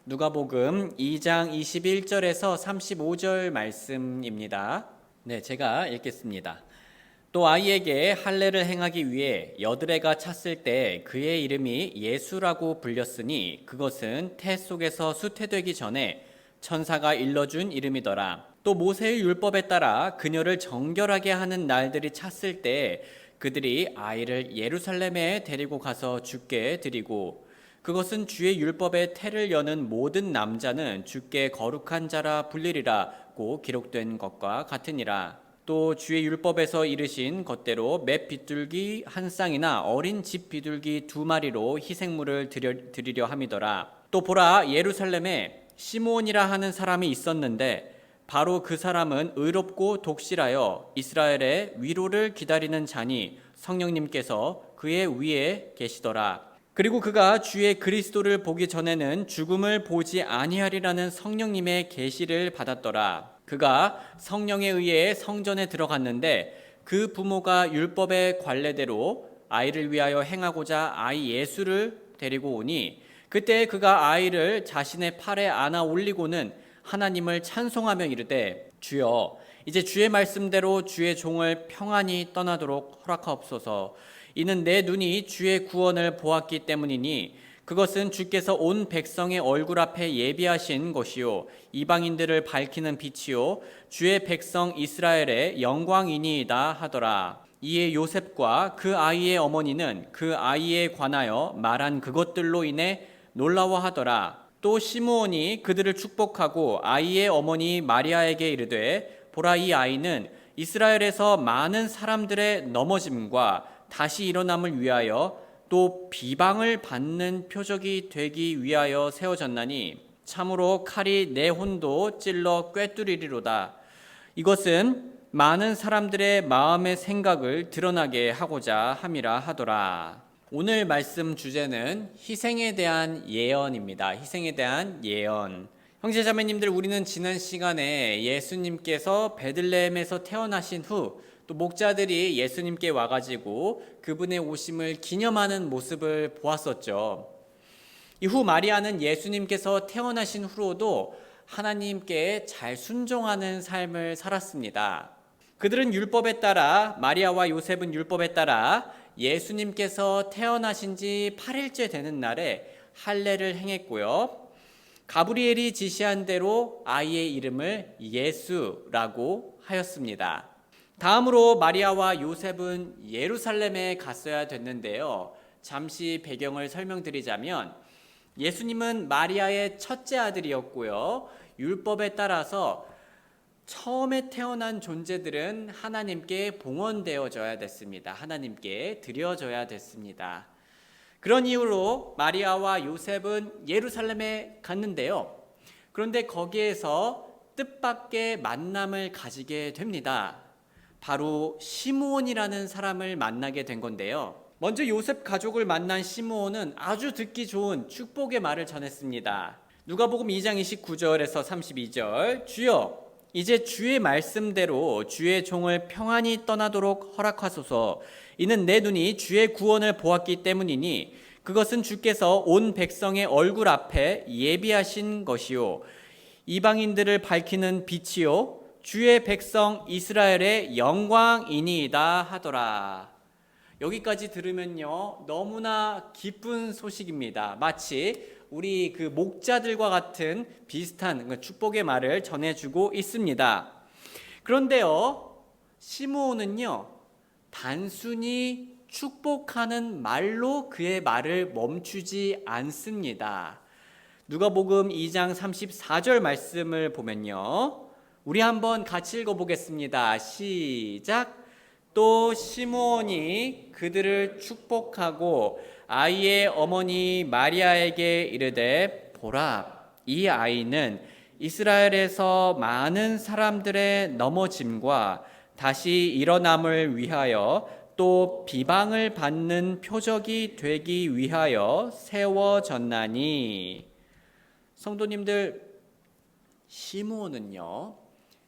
누가복음 2장 21절에서 35절 말씀입니다. 네, 제가 읽겠습니다. 또 아이에게 할례를 행하기 위해 여드레가 찼을 때 그의 이름이 예수라고 불렸으니 그것은 태 속에서 수태되기 전에 천사가 일러준 이름이더라. 또 모세의 율법에 따라 그녀를 정결하게 하는 날들이 찼을 때 그들이 아이를 예루살렘에 데리고 가서 주께 드리고 그것은 주의 율법의 태를 여는 모든 남자는 주께 거룩한 자라 불리리라고 기록된 것과 같으니라. 또 주의 율법에서 이르신 것대로 맷 비둘기 한 쌍이나 어린 집 비둘기 2마리로 희생물을 드리려 함이더라. 또 보라, 예루살렘에 시므온이라 하는 사람이 있었는데 바로 그 사람은 의롭고 독실하여 이스라엘의 위로를 기다리는 자니 성령님께서 그의 위에 계시더라. 그리고 그가 주의 그리스도를 보기 전에는 죽음을 보지 아니하리라는 성령님의 계시를 받았더라. 그가 성령에 의해 성전에 들어갔는데 그 부모가 율법의 관례대로 아이를 위하여 행하고자 아이 예수를 데리고 오니 그때 그가 아이를 자신의 팔에 안아 올리고는 하나님을 찬송하며 이르되 주여 이제 주의 말씀대로 주의 종을 평안히 떠나도록 허락하옵소서. 이는 내 눈이 주의 구원을 보았기 때문이니 그것은 주께서 온 백성의 얼굴 앞에 예비하신 것이요 이방인들을 밝히는 빛이요 주의 백성 이스라엘의 영광이니이다 하더라. 이에 요셉과 그 아이의 어머니는 그 아이에 관하여 말한 그것들로 인해 놀라워하더라. 또 시므온이 그들을 축복하고 아이의 어머니 마리아에게 이르되 보라, 이 아이는 이스라엘에서 많은 사람들의 넘어짐과 다시 일어남을 위하여 또 비방을 받는 표적이 되기 위하여 세워졌나니 참으로 칼이 내 혼도 찔러 꿰뚫으리로다. 이것은 많은 사람들의 마음의 생각을 드러나게 하고자 함이라 하더라. 오늘 말씀 주제는 희생에 대한 예언입니다. 희생에 대한 예언. 형제자매님들, 우리는 지난 시간에 예수님께서 베들레헴에서 태어나신 후 또 목자들이 예수님께 와가지고 그분의 오심을 기념하는 모습을 보았었죠. 이후 마리아는 예수님께서 태어나신 후로도 하나님께 잘 순종하는 삶을 살았습니다. 그들은 율법에 따라, 마리아와 요셉은 율법에 따라 예수님께서 태어나신 지 8일째 되는 날에 할례를 행했고요. 가브리엘이 지시한 대로 아이의 이름을 예수라고 하였습니다. 다음으로 마리아와 요셉은 예루살렘에 갔어야 됐는데요. 잠시 배경을 설명드리자면 예수님은 마리아의 첫째 아들이었고요. 율법에 따라서 처음에 태어난 존재들은 하나님께 봉헌되어져야 됐습니다. 하나님께 드려져야 됐습니다. 그런 이유로 마리아와 요셉은 예루살렘에 갔는데요. 그런데 거기에서 뜻밖의 만남을 가지게 됩니다. 바로 시므온이라는 사람을 만나게 된 건데요. 먼저 요셉 가족을 만난 시므온은 아주 듣기 좋은 축복의 말을 전했습니다. 누가복음 2장 29절에서 32절, 주여 이제 주의 말씀대로 주의 종을 평안히 떠나도록 허락하소서. 이는 내 눈이 주의 구원을 보았기 때문이니 그것은 주께서 온 백성의 얼굴 앞에 예비하신 것이요 이방인들을 밝히는 빛이요 주의 백성 이스라엘의 영광이니이다 하더라. 여기까지 들으면요, 너무나 기쁜 소식입니다. 마치 우리 그 목자들과 같은 비슷한 축복의 말을 전해주고 있습니다. 그런데요, 시므온은요, 단순히 축복하는 말로 그의 말을 멈추지 않습니다. 누가복음 2장 34절 말씀을 보면요, 우리 한번 같이 읽어보겠습니다. 시작. 또 시므온이 그들을 축복하고 아이의 어머니 마리아에게 이르되 보라, 이 아이는 이스라엘에서 많은 사람들의 넘어짐과 다시 일어남을 위하여 또 비방을 받는 표적이 되기 위하여 세워졌나니. 성도님들, 시므온은요,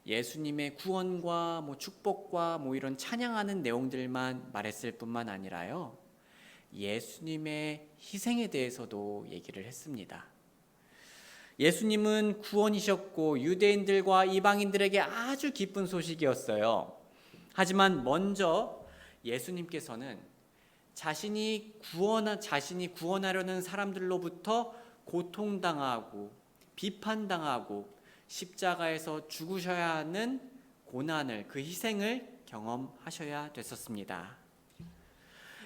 예수님의 구원과 축복과 이런 찬양하는 내용들만 말했을 뿐만 아니라요, 예수님의 희생에 대해서도 얘기를 했습니다. 예수님은 구원이셨고 유대인들과 이방인들에게 아주 기쁜 소식이었어요. 하지만 먼저 예수님께서는 자신이 구원하려는 사람들로부터 고통당하고 비판당하고 십자가에서 죽으셔야 하는 고난을, 그 희생을 경험하셔야 됐었습니다.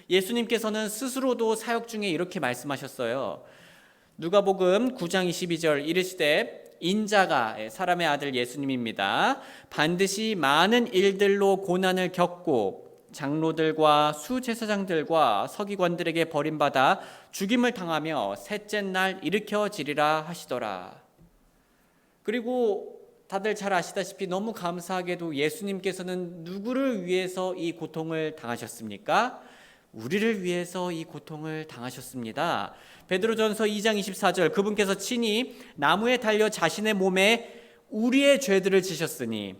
예수님께서는 스스로도 사역 중에 이렇게 말씀하셨어요. 누가복음 9장 22절 이르시되 인자가, 사람의 아들 예수님입니다, 반드시 많은 일들로 고난을 겪고 장로들과 수제사장들과 서기관들에게 버림받아 죽임을 당하며 셋째 날 일으켜지리라 하시더라. 그리고 다들 잘 아시다시피 너무 감사하게도 예수님께서는 누구를 위해서 이 고통을 당하셨습니까? 우리를 위해서 이 고통을 당하셨습니다. 베드로전서 2장 24절 그분께서 친히 나무에 달려 자신의 몸에 우리의 죄들을 지셨으니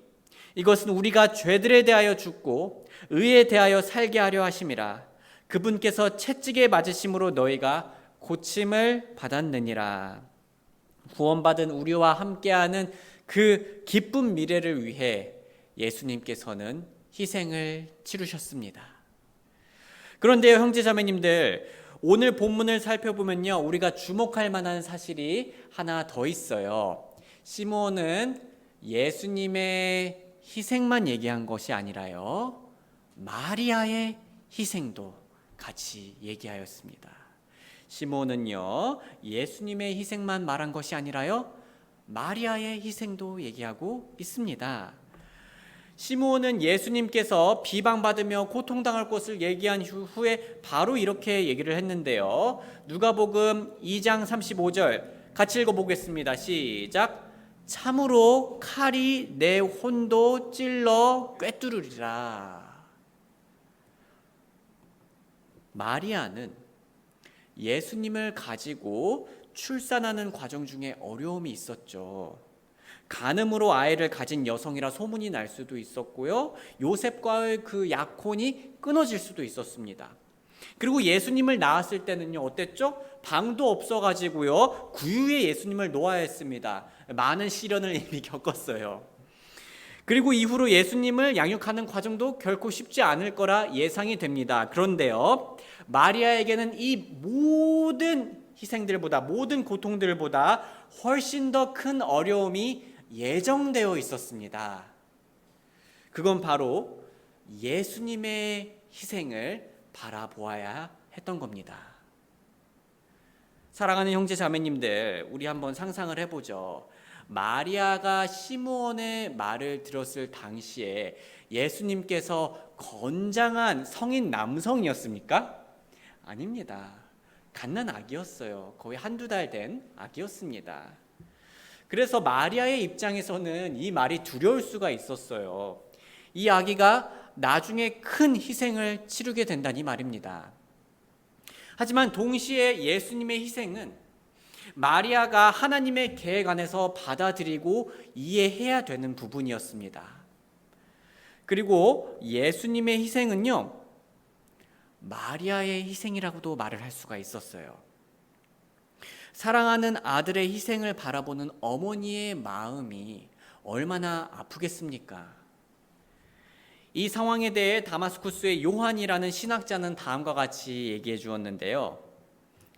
이것은 우리가 죄들에 대하여 죽고 의에 대하여 살게 하려 하심이라. 그분께서 채찍에 맞으심으로 너희가 고침을 받았느니라. 구원받은 우리와 함께하는 그 기쁜 미래를 위해 예수님께서는 희생을 치르셨습니다. 그런데요, 형제자매님들, 오늘 본문을 살펴보면요, 우리가 주목할 만한 사실이 하나 더 있어요. 시므온은 예수님의 희생만 얘기한 것이 아니라요, 마리아의 희생도 같이 얘기하였습니다. 시므온은요, 예수님의 희생만 말한 것이 아니라요, 마리아의 희생도 얘기하고 있습니다. 시므온은 예수님께서 비방받으며 고통당할 것을 얘기한 후에 바로 이렇게 얘기를 했는데요. 누가복음 2장 35절 같이 읽어보겠습니다. 시작. 참으로 칼이 내 혼도 찔러 꿰뚫으리라. 마리아는 예수님을 가지고 출산하는 과정 중에 어려움이 있었죠. 간음으로 아이를 가진 여성이라 소문이 날 수도 있었고요, 요셉과의 그 약혼이 끊어질 수도 있었습니다. 그리고 예수님을 낳았을 때는요, 어땠죠? 방도 없어가지고요, 구유에 예수님을 놓아야 했습니다. 많은 시련을 이미 겪었어요. 그리고 이후로 예수님을 양육하는 과정도 결코 쉽지 않을 거라 예상이 됩니다. 그런데요, 마리아에게는 이 모든 희생들보다, 모든 고통들보다 훨씬 더 큰 어려움이 예정되어 있었습니다. 그건 바로 예수님의 희생을 바라보아야 했던 겁니다. 사랑하는 형제 자매님들, 우리 한번 상상을 해보죠. 마리아가 시므온의 말을 들었을 당시에 예수님께서 건장한 성인 남성이었습니까? 아닙니다. 갓난 아기였어요. 거의 한두 달 된 아기였습니다. 그래서 마리아의 입장에서는 이 말이 두려울 수가 있었어요. 이 아기가 나중에 큰 희생을 치르게 된다니 말입니다. 하지만 동시에 예수님의 희생은 마리아가 하나님의 계획 안에서 받아들이고 이해해야 되는 부분이었습니다. 그리고 예수님의 희생은요, 마리아의 희생이라고도 말을 할 수가 있었어요. 사랑하는 아들의 희생을 바라보는 어머니의 마음이 얼마나 아프겠습니까? 이 상황에 대해 다마스쿠스의 요한이라는 신학자는 다음과 같이 얘기해 주었는데요.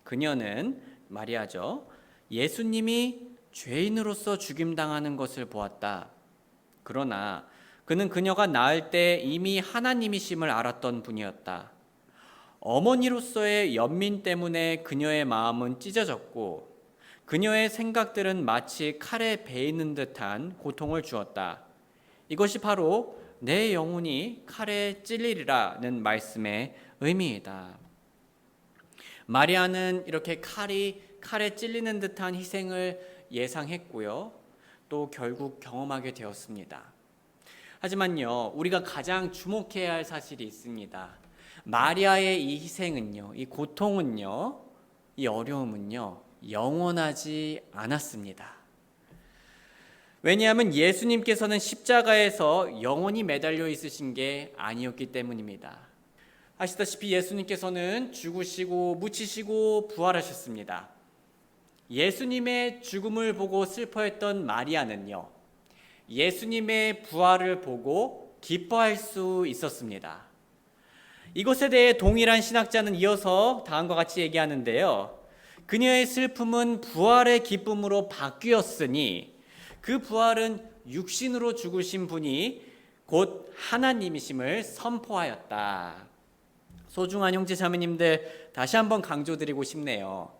그녀는, 마리아죠, 예수님이 죄인으로서 죽임당하는 것을 보았다. 그러나 그는 그녀가 낳을 때 이미 하나님이심을 알았던 분이었다. 어머니로서의 연민 때문에 그녀의 마음은 찢어졌고 그녀의 생각들은 마치 칼에 베이는 듯한 고통을 주었다. 이것이 바로 내 영혼이 칼에 찔리리라는 말씀의 의미이다. 마리아는 이렇게 칼에 찔리는 듯한 희생을 예상했고요, 또 결국 경험하게 되었습니다. 하지만요, 우리가 가장 주목해야 할 사실이 있습니다. 마리아의 이 희생은요, 이 고통은요, 이 어려움은요, 영원하지 않았습니다. 왜냐하면 예수님께서는 십자가에서 영원히 매달려 있으신 게 아니었기 때문입니다. 아시다시피 예수님께서는 죽으시고 묻히시고 부활하셨습니다. 예수님의 죽음을 보고 슬퍼했던 마리아는요, 예수님의 부활을 보고 기뻐할 수 있었습니다. 이것에 대해 동일한 신학자는 이어서 다음과 같이 얘기하는데요. 그녀의 슬픔은 부활의 기쁨으로 바뀌었으니 그 부활은 육신으로 죽으신 분이 곧 하나님이심을 선포하였다. 소중한 형제 자매님들, 다시 한번 강조드리고 싶네요.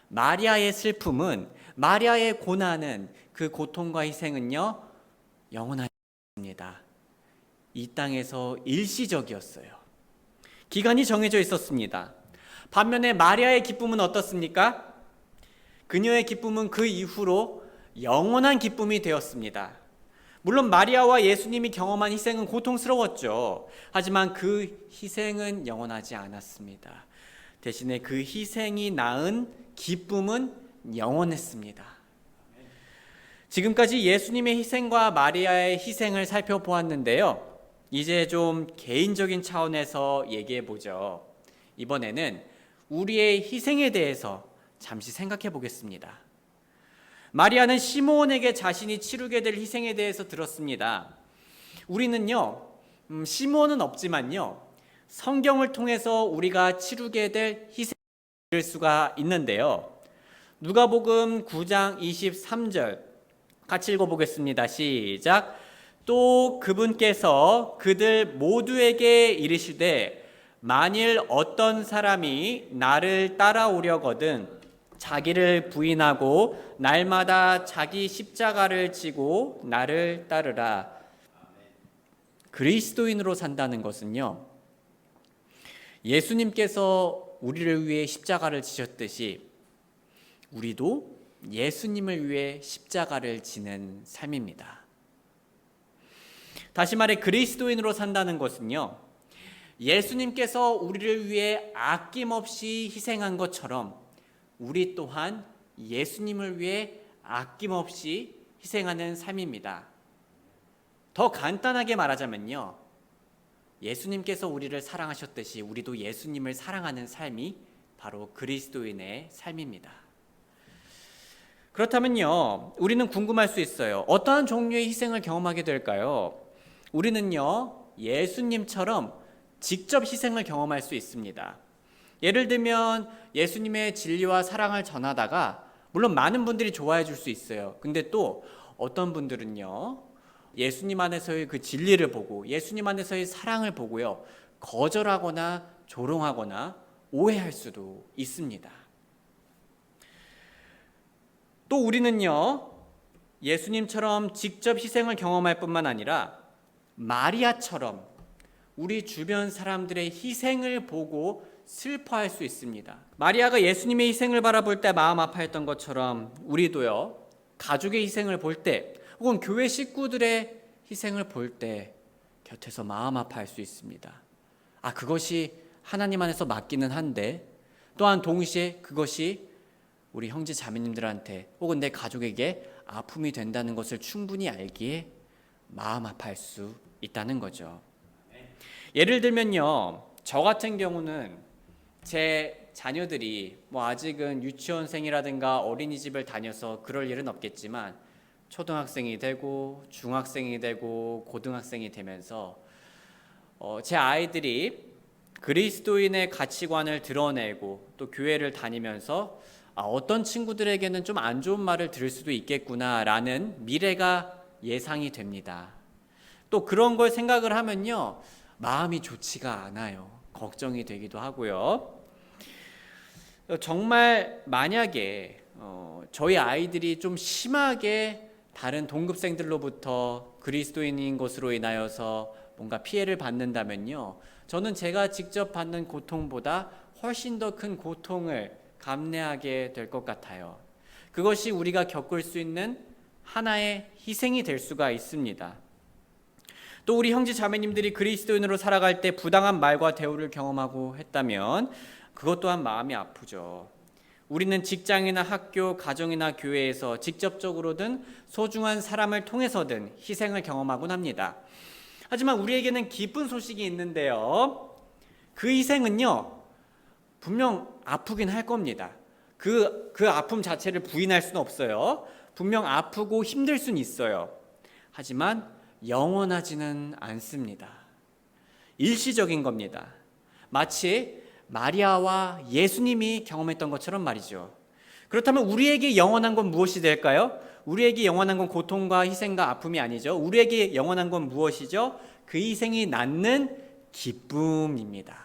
마리아의 슬픔은, 마리아의 고난은, 그 고통과 희생은요, 영원하지 않습니다. 이 땅에서 일시적이었어요. 기간이 정해져 있었습니다. 반면에 마리아의 기쁨은 어떻습니까? 그녀의 기쁨은 그 이후로 영원한 기쁨이 되었습니다. 물론 마리아와 예수님이 경험한 희생은 고통스러웠죠. 하지만 그 희생은 영원하지 않았습니다. 대신에 그 희생이 낳은 기쁨은 영원했습니다. 지금까지 예수님의 희생과 마리아의 희생을 살펴보았는데요. 이제 좀 개인적인 차원에서 얘기해 보죠. 이번에는 우리의 희생에 대해서 잠시 생각해 보겠습니다. 마리아는 시므온에게 자신이 치르게 될 희생에 대해서 들었습니다. 우리는요, 시므온은 없지만요, 성경을 통해서 우리가 치르게 될 희생을 들을 수가 있는데요. 누가복음 9장 23절 같이 읽어보겠습니다. 시작. 또 그분께서 그들 모두에게 이르시되 만일 어떤 사람이 나를 따라오려거든 자기를 부인하고 날마다 자기 십자가를 지고 나를 따르라. 그리스도인으로 산다는 것은요, 예수님께서 우리를 위해 십자가를 지셨듯이 우리도 예수님을 위해 십자가를 지는 삶입니다. 다시 말해 그리스도인으로 산다는 것은요, 예수님께서 우리를 위해 아낌없이 희생한 것처럼 우리 또한 예수님을 위해 아낌없이 희생하는 삶입니다. 더 간단하게 말하자면요, 예수님께서 우리를 사랑하셨듯이 우리도 예수님을 사랑하는 삶이 바로 그리스도인의 삶입니다. 그렇다면요, 우리는 궁금할 수 있어요. 어떠한 종류의 희생을 경험하게 될까요? 우리는요, 예수님처럼 직접 희생을 경험할 수 있습니다. 예를 들면 예수님의 진리와 사랑을 전하다가 물론 많은 분들이 좋아해 줄 수 있어요. 근데 또 어떤 분들은요, 예수님 안에서의 그 진리를 보고 예수님 안에서의 사랑을 보고요, 거절하거나 조롱하거나 오해할 수도 있습니다. 또 우리는요, 예수님처럼 직접 희생을 경험할 뿐만 아니라 마리아처럼 우리 주변 사람들의 희생을 보고 슬퍼할 수 있습니다. 마리아가 예수님의 희생을 바라볼 때 마음 아파했던 것처럼 우리도요, 가족의 희생을 볼 때 혹은 교회 식구들의 희생을 볼 때 곁에서 마음 아파할 수 있습니다. 그것이 하나님 안에서 맞기는 한데 또한 동시에 그것이 우리 형제 자매님들한테 혹은 내 가족에게 아픔이 된다는 것을 충분히 알기에 마음 아파할 수 있다는 거죠. 예를 들면요, 저 같은 경우는 제 자녀들이 아직은 유치원생이라든가 어린이집을 다녀서 그럴 일은 없겠지만 초등학생이 되고 중학생이 되고 고등학생이 되면서 제 아이들이 그리스도인의 가치관을 드러내고 또 교회를 다니면서 어떤 친구들에게는 좀 안 좋은 말을 들을 수도 있겠구나라는 미래가 예상이 됩니다. 또 그런 걸 생각을 하면요, 마음이 좋지가 않아요. 걱정이 되기도 하고요. 정말 만약에 저희 아이들이 좀 심하게 다른 동급생들로부터 그리스도인인 것으로 인하여서 뭔가 피해를 받는다면요, 저는 제가 직접 받는 고통보다 훨씬 더 큰 고통을 감내하게 될 것 같아요. 그것이 우리가 겪을 수 있는 하나의 희생이 될 수가 있습니다. 또 우리 형제 자매님들이 그리스도인으로 살아갈 때 부당한 말과 대우를 경험하고 했다면 그것 또한 마음이 아프죠. 우리는 직장이나 학교, 가정이나 교회에서 직접적으로든 소중한 사람을 통해서든 희생을 경험하곤 합니다. 하지만 우리에게는 기쁜 소식이 있는데요, 그 희생은요, 분명 아프긴 할 겁니다. 그 아픔 자체를 부인할 수는 없어요. 분명 아프고 힘들 수는 있어요. 하지만 영원하지는 않습니다. 일시적인 겁니다. 마치 마리아와 예수님이 경험했던 것처럼 말이죠. 그렇다면 우리에게 영원한 건 무엇이 될까요? 우리에게 영원한 건 고통과 희생과 아픔이 아니죠. 우리에게 영원한 건 무엇이죠? 그 희생이 낳는 기쁨입니다.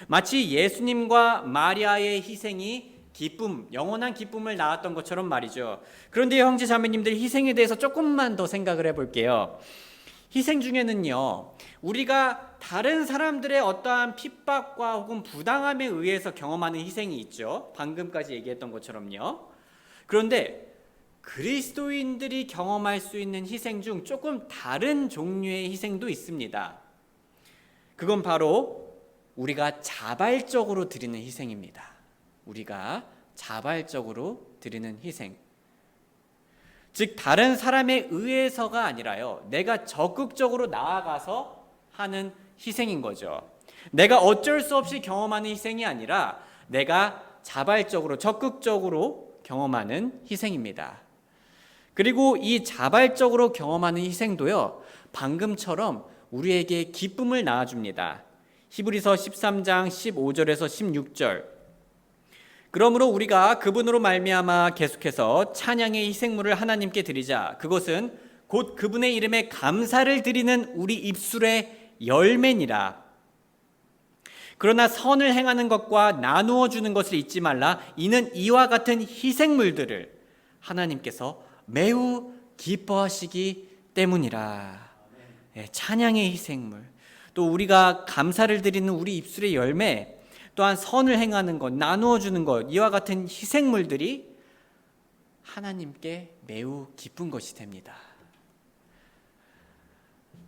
마치 예수님과 마리아의 희생이 기쁨, 영원한 기쁨을 낳았던 것처럼 말이죠. 그런데 형제 자매님들, 희생에 대해서 조금만 더 생각을 해볼게요. 희생 중에는요, 우리가 다른 사람들의 어떠한 핍박과 혹은 부당함에 의해서 경험하는 희생이 있죠. 방금까지 얘기했던 것처럼요. 그런데 그리스도인들이 경험할 수 있는 희생 중 조금 다른 종류의 희생도 있습니다. 그건 바로 우리가 자발적으로 드리는 희생입니다. 우리가 자발적으로 드리는 희생. 즉 다른 사람에 의해서가 아니라요, 내가 적극적으로 나아가서 하는 희생인 거죠. 내가 어쩔 수 없이 경험하는 희생이 아니라 내가 자발적으로 적극적으로 경험하는 희생입니다. 그리고 이 자발적으로 경험하는 희생도요, 방금처럼 우리에게 기쁨을 낳아줍니다. 히브리서 13장 15절에서 16절. 그러므로 우리가 그분으로 말미암아 계속해서 찬양의 희생물을 하나님께 드리자. 그것은 곧 그분의 이름에 감사를 드리는 우리 입술의 열매니라. 그러나 선을 행하는 것과 나누어 주는 것을 잊지 말라. 이는 이와 같은 희생물들을 하나님께서 매우 기뻐하시기 때문이라. 찬양의 희생물, 또 우리가 감사를 드리는 우리 입술의 열매, 또한 선을 행하는 것, 나누어 주는 것, 이와 같은 희생물들이 하나님께 매우 기쁜 것이 됩니다.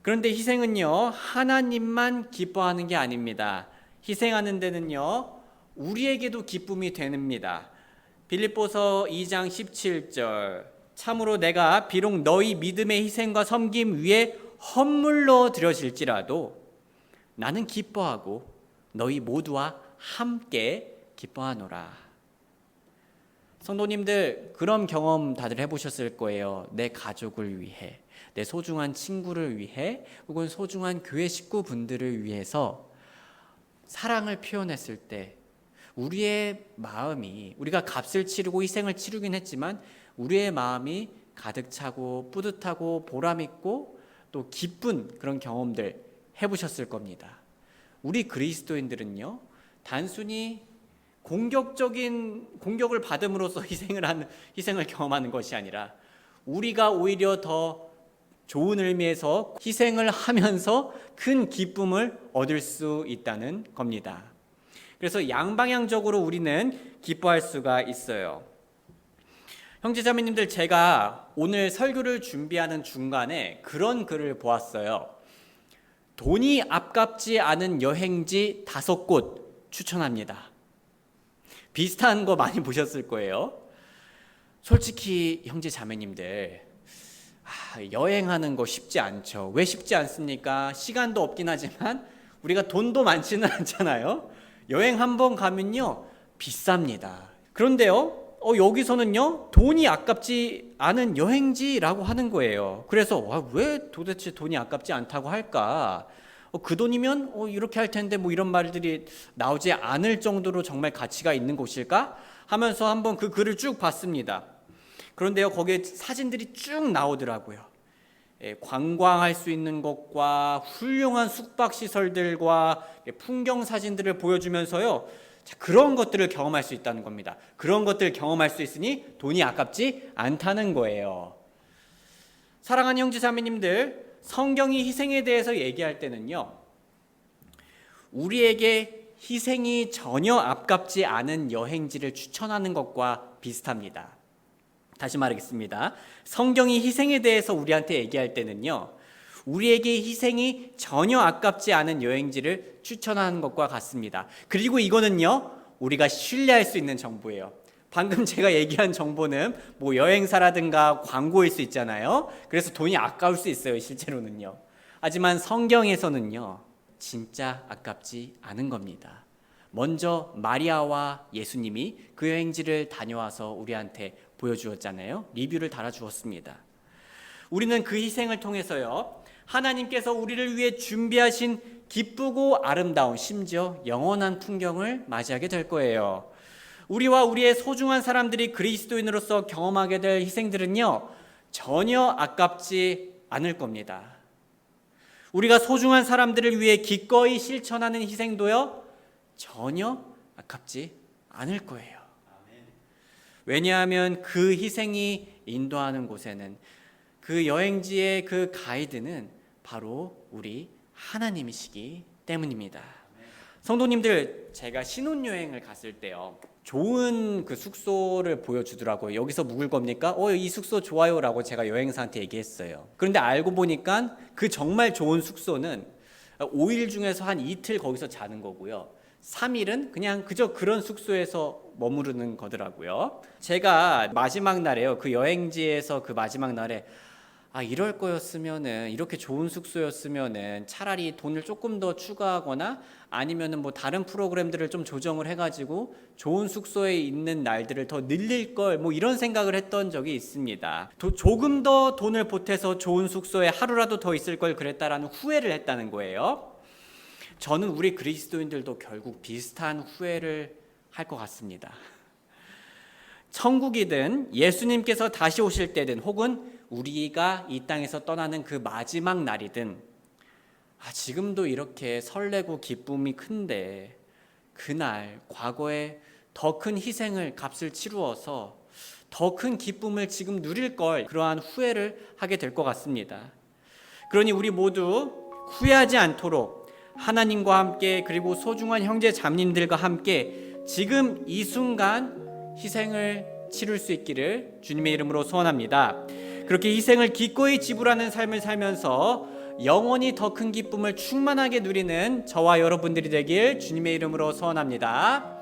그런데 희생은요, 하나님만 기뻐하는 게 아닙니다. 희생하는 데는요, 우리에게도 기쁨이 됩니다. 빌립보서 2장 17절. 참으로 내가 비록 너희 믿음의 희생과 섬김 위에 헌물로 드려질지라도 나는 기뻐하고 너희 모두와 함께 기뻐하노라. 성도님들, 그런 경험 다들 해보셨을 거예요. 내 가족을 위해, 내 소중한 친구를 위해, 혹은 소중한 교회 식구분들을 위해서 사랑을 표현했을 때 우리의 마음이, 우리가 값을 치르고 희생을 치르긴 했지만 우리의 마음이 가득 차고 뿌듯하고 보람있고 또 기쁜 그런 경험들 해보셨을 겁니다. 우리 그리스도인들은요, 단순히 공격을 받음으로써 희생을 경험하는 것이 아니라 우리가 오히려 더 좋은 의미에서 희생을 하면서 큰 기쁨을 얻을 수 있다는 겁니다. 그래서 양방향적으로 우리는 기뻐할 수가 있어요. 형제자매님들, 제가 오늘 설교를 준비하는 중간에 그런 글을 보았어요. 돈이 아깝지 않은 여행지 5곳 추천합니다. 비슷한 거 많이 보셨을 거예요. 솔직히 형제자매님들, 여행하는 거 쉽지 않죠. 왜 쉽지 않습니까? 시간도 없긴 하지만 우리가 돈도 많지는 않잖아요. 여행 한번 가면요, 비쌉니다. 그런데요, 여기서는요, 돈이 아깝지 않은 여행지라고 하는 거예요. 그래서 왜 도대체 돈이 아깝지 않다고 할까? 그 돈이면 이렇게 할 텐데 뭐 이런 말들이 나오지 않을 정도로 정말 가치가 있는 곳일까? 하면서 한번 그 글을 쭉 봤습니다. 그런데요, 거기에 사진들이 쭉 나오더라고요. 관광할 수 있는 것과 훌륭한 숙박시설들과 풍경 사진들을 보여주면서요, 자, 그런 것들을 경험할 수 있다는 겁니다. 그런 것들을 경험할 수 있으니 돈이 아깝지 않다는 거예요. 사랑하는 형제자매님들, 성경이 희생에 대해서 얘기할 때는요, 우리에게 희생이 전혀 아깝지 않은 여행지를 추천하는 것과 비슷합니다. 다시 말하겠습니다. 성경이 희생에 대해서 우리한테 얘기할 때는요, 우리에게 희생이 전혀 아깝지 않은 여행지를 추천하는 것과 같습니다. 그리고 이거는요, 우리가 신뢰할 수 있는 정보예요. 방금 제가 얘기한 정보는 뭐 여행사라든가 광고일 수 있잖아요. 그래서 돈이 아까울 수 있어요, 실제로는요. 하지만 성경에서는요, 진짜 아깝지 않은 겁니다. 먼저 마리아와 예수님이 그 여행지를 다녀와서 우리한테 보여주었잖아요. 리뷰를 달아주었습니다. 우리는 그 희생을 통해서요, 하나님께서 우리를 위해 준비하신 기쁘고 아름다운, 심지어 영원한 풍경을 맞이하게 될 거예요. 우리와 우리의 소중한 사람들이 그리스도인으로서 경험하게 될 희생들은요, 전혀 아깝지 않을 겁니다. 우리가 소중한 사람들을 위해 기꺼이 실천하는 희생도요, 전혀 아깝지 않을 거예요. 왜냐하면 그 희생이 인도하는 곳에는, 그 여행지의 그 가이드는 바로 우리 하나님이시기 때문입니다. 성도님들, 제가 신혼여행을 갔을 때요, 좋은 그 숙소를 보여주더라고요. 여기서 묵을 겁니까? 이 숙소 좋아요 라고 제가 여행사한테 얘기했어요. 그런데 알고 보니까 그 정말 좋은 숙소는 5일 중에서 한 이틀 거기서 자는 거고요, 3일은 그냥 그저 그런 숙소에서 머무르는 거더라고요. 제가 마지막 날에요, 그 여행지에서 그 마지막 날에 이럴 거였으면은, 이렇게 좋은 숙소였으면은 차라리 돈을 조금 더 추가하거나 아니면은 뭐 다른 프로그램들을 좀 조정을 해가지고 좋은 숙소에 있는 날들을 더 늘릴 걸, 뭐 이런 생각을 했던 적이 있습니다. 조금 더 돈을 보태서 좋은 숙소에 하루라도 더 있을 걸 그랬다라는 후회를 했다는 거예요. 저는 우리 그리스도인들도 결국 비슷한 후회를 할 것 같습니다. 천국이든 예수님께서 다시 오실 때든 혹은 우리가 이 땅에서 떠나는 그 마지막 날이든, 지금도 이렇게 설레고 기쁨이 큰데 그날 과거에 더 큰 희생을, 값을 치루어서 더 큰 기쁨을 지금 누릴 걸, 그러한 후회를 하게 될 것 같습니다. 그러니 우리 모두 후회하지 않도록 하나님과 함께, 그리고 소중한 형제 자매님들과 함께 지금 이 순간 희생을 치룰 수 있기를 주님의 이름으로 소원합니다. 그렇게 희생을 기꺼이 지불하는 삶을 살면서 영원히 더 큰 기쁨을 충만하게 누리는 저와 여러분들이 되길 주님의 이름으로 소원합니다.